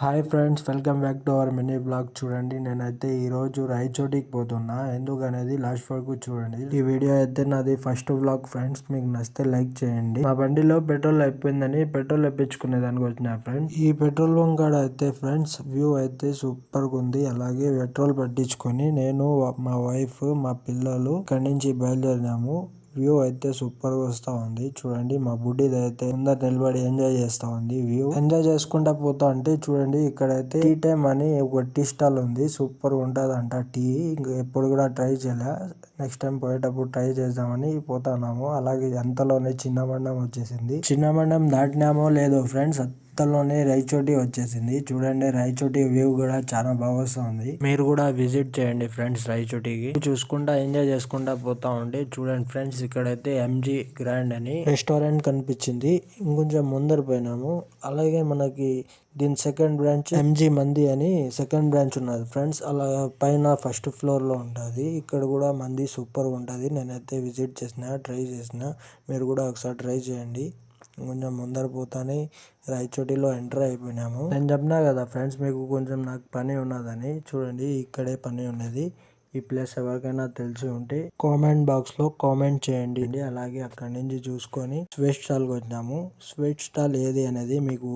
Hi friends, welcome back to our mini blog. చూడండి, నేనైతే ఈరోజు రాయచోటికి పోతున్నా. ఎందుకనేది లాస్ట్ వరకు చూడండి. ఈ వీడియో అయితే నాది ఫస్ట్ బ్లాగ్ ఫ్రెండ్స్. మీకు నచ్చితే లైక్ చేయండి. మా బండిలో పెట్రోల్ అయిపోయిందని పెట్రోల్ వేయించుకునే దానికి వచ్చిన ఫ్రెండ్స్. ఈ పెట్రోల్ బంక్ కాడ అయితే ఫ్రెండ్స్ వ్యూ అయితే సూపర్ గా ఉంది. అలాగే పెట్రోల్ పట్టించుకొని నేను, మా వైఫ్, మా పిల్లలు ఇక్కడి నుంచి బయలుదేరినాము. వ్యూ అయితే సూపర్ గా వస్తా ఉంది. చూడండి, మా బుడ్డిది అయితే ముందర నిలబడి ఎంజాయ్ చేస్తా ఉంది. వ్యూ ఎంజాయ్ చేసుకుంటా పోతా అంటే చూడండి, ఇక్కడైతే టీ టైమ్ అని ఒక టీ స్టాల్ ఉంది. సూపర్ గా ఉంటదంట టీ. ఇంకా ఎప్పుడు కూడా ట్రై చేయలే. నెక్స్ట్ టైం పోయేటప్పుడు ట్రై చేద్దామని పోతున్నాము. అలాగే అంతలోనే చిన్న మండం వచ్చేసింది. చిన్న మండం దాటినామో లేదో ఫ్రెండ్స్, అంతలోనే రాయచోటి వచ్చేసింది. చూడండి, రాయచోటి వ్యూ కూడా చాలా బాగా వస్తుంది. మీరు కూడా విజిట్ చేయండి ఫ్రెండ్స్ రాయచోటికి. చూసుకుంటా ఎంజాయ్ చేసుకుంటా పోతా ఉంటే చూడండి ఫ్రెండ్స్, ఇక్కడైతే ఎంజీ గ్రాండ్ అని రెస్టారెంట్ కనిపించింది. ఇంకొంచెం ముందర పోయినాము. అలాగే మనకి దీని సెకండ్ బ్రాంచ్ ఎంజీ మంది అని సెకండ్ బ్రాంచ్ ఉన్నది ఫ్రెండ్స్. అలా పైన ఫస్ట్ ఫ్లోర్ లో ఉంటది. ఇక్కడ కూడా మంది సూపర్ గా ఉంటది. నేనైతే విజిట్ చేసిన, ట్రై చేసిన. మీరు కూడా ఒకసారి ట్రై చేయండి. కొంచెం ముందర పోతానే రాయచోటిలో ఎంటర్ అయిపోయినాము. నేను చెప్పినా కదా ఫ్రెండ్స్, మీకు కొంచెం నాకు పని ఉన్నదని. చూడండి, ఇక్కడే పని ఉన్నది. ఈ ప్లేస్ ఎవరికైనా తెలిసి ఉంటే కామెంట్ బాక్స్ లో కామెంట్ చేయండి. అలాగే అక్కడి నుంచి చూసుకొని స్వీట్ స్టాల్ కి వచ్చినాము. స్వీట్ స్టాల్ ఏది అనేది మీకు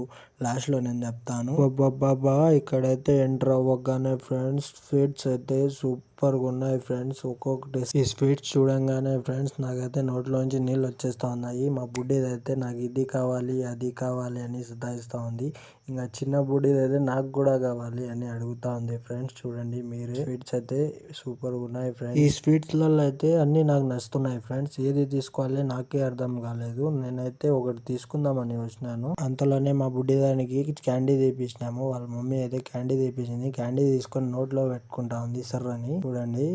లాస్ట్ లో నేను చెప్తాను. బాబా, ఇక్కడైతే ఎంటర్ అవ్వగానే ఫ్రెండ్స్ స్వీట్స్ అయితే సూపర్ గా ఉన్నాయి ఫ్రెండ్స్. ఒక్కొక్కటి ఈ స్వీట్స్ చూడంగానే ఫ్రెండ్స్ నాకైతే నోట్లోంచి నీళ్ళు వచ్చేస్తా ఉన్నాయి. మా బుడ్డిది అయితే నాకు ఇది కావాలి, అది కావాలి అని సతాయిస్తా ఉంది. ఇంకా చిన్న బుడ్డిది అయితే నాకు కూడా కావాలి అని అడుగుతా ఉంది ఫ్రెండ్స్. చూడండి మీరే, స్వీట్స్ అయితే సూపర్ గా ఉన్నాయి ఫ్రెండ్స్. ఈ స్వీట్స్ లలో అయితే అన్ని నాకు నచ్చుతున్నాయి ఫ్రెండ్స్. ఏది తీసుకోవాలి నాకే అర్థం కాలేదు. నేనైతే ఒకటి తీసుకుందామని వచ్చినాను. అంతలోనే మా బుడ్డి దానికి క్యాండీ తీపిచ్చినాము. వాళ్ళ మమ్మీ అయితే క్యాండీ తీపించింది. క్యాండీ తీసుకొని నోట్లో పెట్టుకుంటా ఉంది సర్ అని. చూడండి,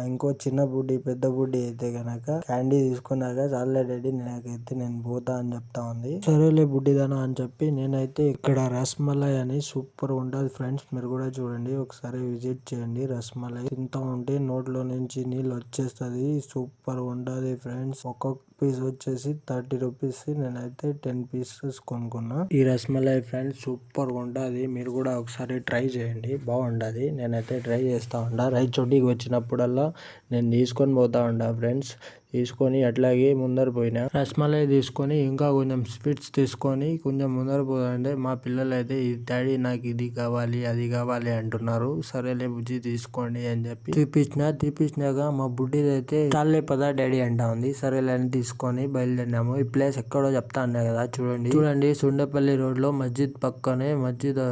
ఇంకో చిన్న బుడ్డి, పెద్ద బుడ్డి అయితే గనక క్యాండీ తీసుకున్నాక చాలే డాడీ నాకైతే నేను పోతా అని చెప్తా ఉంది. సరేలే బుడ్డిదానా అని చెప్పి నేనైతే ఇక్కడ రస్మలై అని సూపర్ ఉంటది ఫ్రెండ్స్. మీరు కూడా చూడండి, ఒకసారి విజిట్ చేయండి. రస్మలై తింటా ఉంటే నోట్లో నుంచి నీళ్ళు వచ్చేస్తుంది. సూపర్ ఉంటది ఫ్రెండ్స్. ఒక్కొక్క పీస్ వచ్చేసి 30 రూపీస్. నేనైతే 10 పీసెస్ కొనుక్కున్నా. ఈ రస్మలై ఫ్రెండ్స్ సూపర్ ఉంటది. మీరు కూడా ఒకసారి ట్రై చేయండి, బాగుంటది. నేనైతే ట్రై చేస్తా ఉండా. రాయచోటికి వచ్చినప్పుడల్లా నేను తీసుకొని పోతా ఉండా ఫ్రెండ్స్. తీసుకొని అట్లాగే ముందర పోయినా. రస్మలై తీసుకొని ఇంకా కొంచెం స్వీట్స్ తీసుకొని కొంచెం ముందర పోతుంటే మా పిల్లలు అయితే డాడీ నాకు ఇది కావాలి, అది కావాలి అంటున్నారు. సరేలే బుజ్జి తీసుకోండి అని చెప్పి తీపిచ్చినాక మా బుడ్డిది అయితే చాలే పదా డాడీ అంటా ఉంది. సరేలే అని తీసుకొని బయలుదేరినాము. ఈ ప్లేస్ ఎక్కడో చెప్తా అన్నా కదా, చూడండి. సుండపల్లి రోడ్ లో మస్జిద్ పక్కనే, మస్జిద్